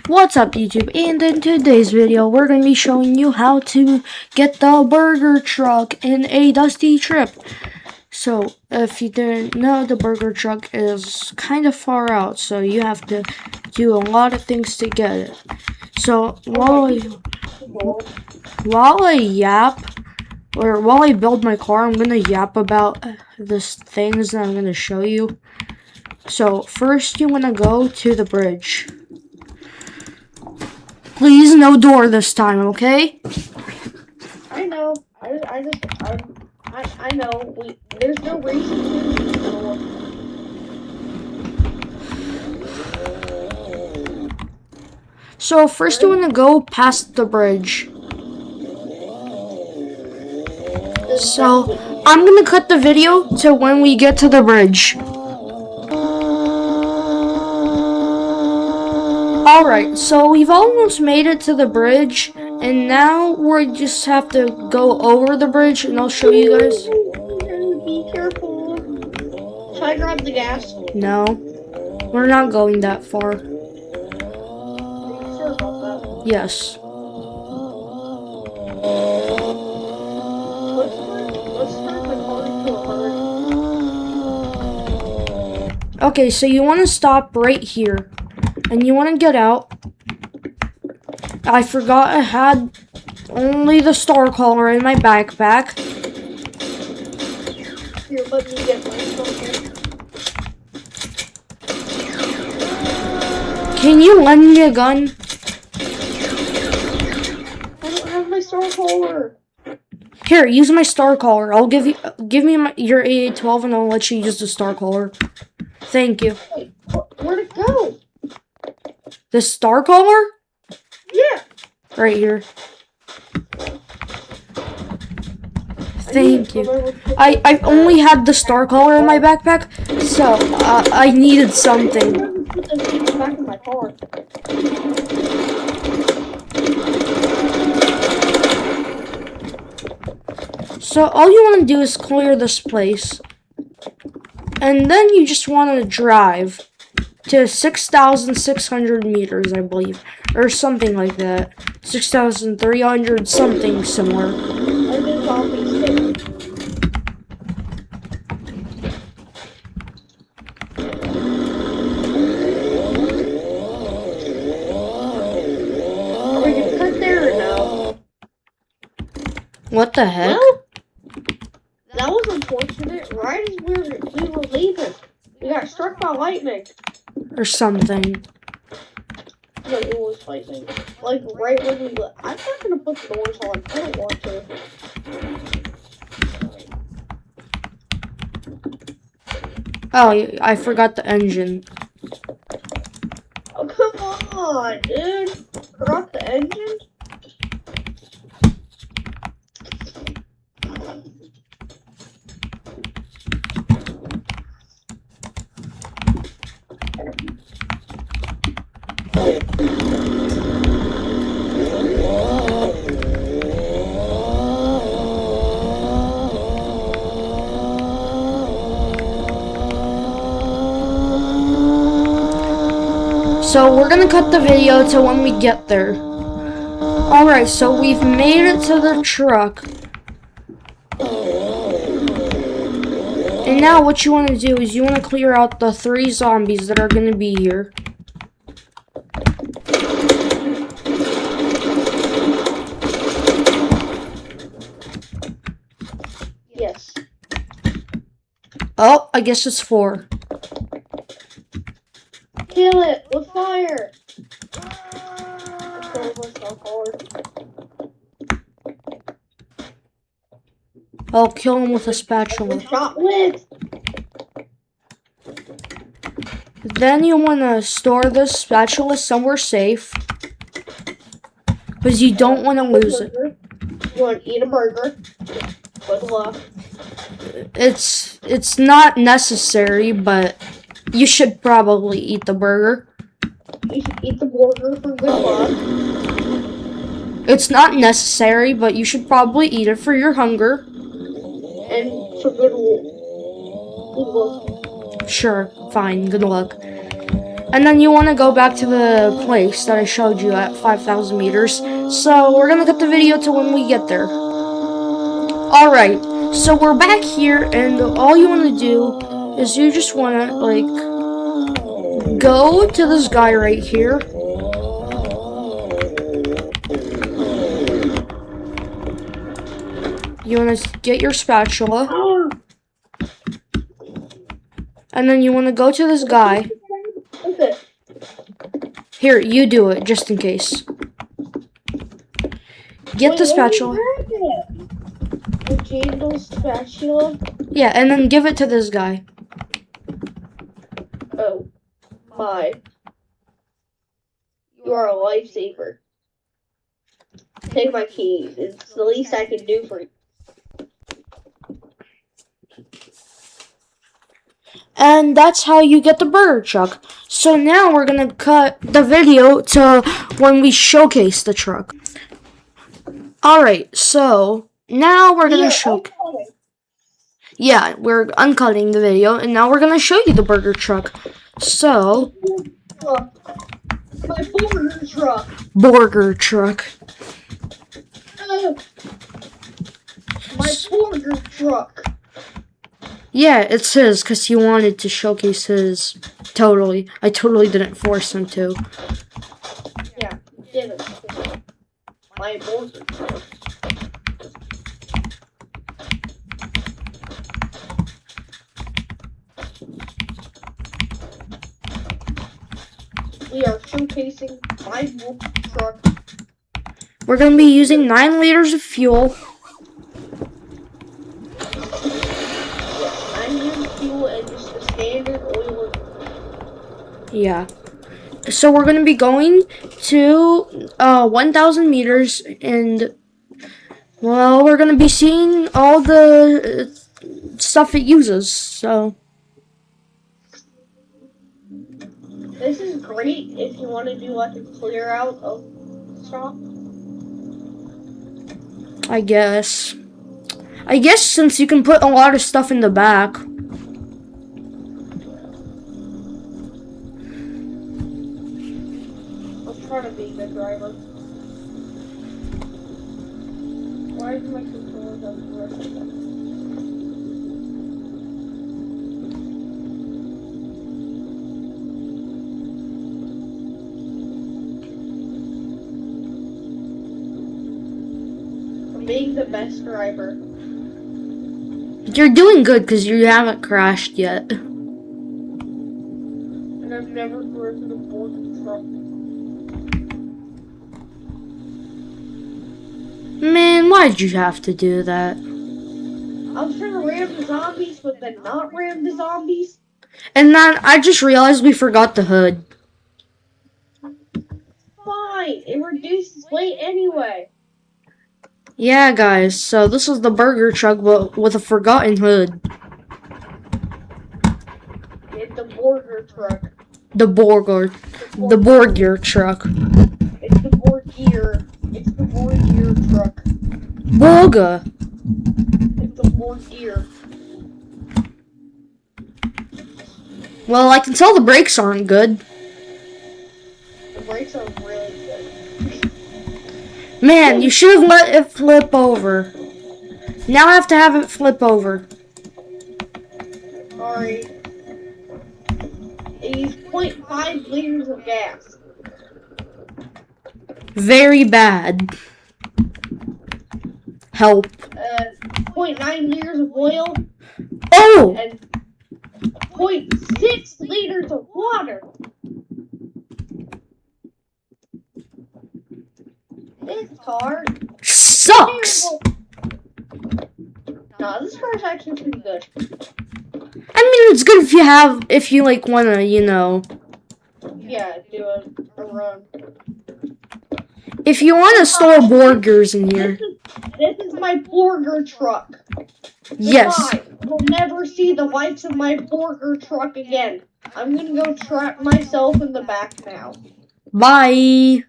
What's up YouTube, and in today's video we're going to be showing you how to get the burger truck in a Dusty Trip. So if you didn't know, the burger truck is kind of far out, so you have to do a lot of things to get it. So while I build my car, I'm going to yap about the things that I'm going to show you. So first you want to go to the bridge. Please, no door this time, okay? I know. I know. There's no reason to. So first you want to go past the bridge. So I'm gonna cut the video to when we get to the bridge. Alright, so we've almost made it to the bridge, and now we just have to go over the bridge, and I'll show you guys. Be careful. Should I grab the gas? No, we're not going that far. Are you sure about that? Yes. Let's turn the car into a bird. Okay, so you want to stop right here, and you want to get out. I forgot I had only the star collar in my backpack. Here, let me get my phone. Can you lend me a gun? I don't have my star collar. Here, use my star collar. I'll give me your AA-12 and I'll let you use the star collar. Thank you. Wait, where'd it go? The star collar? Yeah. Right here. Thank you. I only had the star collar in my backpack, so I needed something. Put this back in my car. So all you want to do is clear this place. And then you just want to drive to 6,600 meters, I believe. Or something like that. 6,300, something similar. I did zombies there. Are we gonna cut there or no? What the heck? Well, that was unfortunate. Right as we were leaving, we got struck by lightning. Or something. No, it was lightning. Like right when we left. I'm not gonna put the doors on. I don't want to. Oh, I forgot the engine. Oh come on, dude! Forgot the engine. So we're gonna cut the video to when we get there. Alright, so we've made it to the truck. And now what you want to do is you want to clear out the 3 zombies that are gonna be here. Yes. Oh, I guess it's 4. Kill it with fire. I'll kill him with a spatula. Shot with. Then you want to store this spatula somewhere safe. Because you don't want to lose it. You want to eat a burger? Good luck. It's not necessary, but you should probably eat the burger. You should eat the burger for good luck. It's not necessary, but you should probably eat it for your hunger. And for good luck. Sure, fine, good luck. And then you want to go back to the place that I showed you at 5,000 meters. So we're going to cut the video to when we get there. Alright, so we're back here, and all you want to do is you just want to, like, go to this guy right here. You want to get your spatula. And then you want to go to this guy. Okay. Here, you do it, just in case. Get the spatula. The Jangle spatula? Yeah, and then give it to this guy. Oh. My. You are a lifesaver. Take my keys. It's the least I can do for you. And that's how you get the burger truck. So now we're gonna cut the video to when we showcase the truck. Alright, so now we're gonna show. Yeah, we're uncutting the video, and now we're gonna show you the burger truck. So, My burger truck. burger truck. My burger truck. Yeah, it's his, because he wanted to showcase his. Totally. I totally didn't force him to. Yeah, didn't. My burger truck. We are showcasing my burger truck. We're going to be using 9 liters of fuel. Fuel and just the standard oil. Yeah. So we're going to be going to 1,000 meters, and, well, we're going to be seeing all the stuff it uses, so. This is great if you want to do like a clear out of stuff. I guess since you can put a lot of stuff in the back. I'll try to be a good driver. Why is my controller doesn't work? I'm being the best driver. You're doing good because you haven't crashed yet. And I've never driven a burger truck. Man, why'd you have to do that? I was trying to ram the zombies, but then not ram the zombies. And then I just realized we forgot the hood. Fine, it reduces weight anyway. Yeah, guys, so this is the burger truck, but with a forgotten hood. It's the burger truck. The burger truck. It's the Borgier. It's the Borgier truck. Borga. It's the Borgier. Well, I can tell the brakes aren't good. The brakes are really good. Man, you should have let it flip over. Now I have to have it flip over. Sorry. It used 0.5 liters of gas. Very bad. Help. 0.9 liters of oil. Oh! And 0.6 liters of water. This car Sucks! No, this car is actually pretty good. I mean, it's good if you like wanna, Yeah, do a run. if you wanna store burgers in here. This is my burger truck. Yes. Goodbye. You'll never see the lights of my burger truck again. I'm gonna go trap myself in the back now. Bye.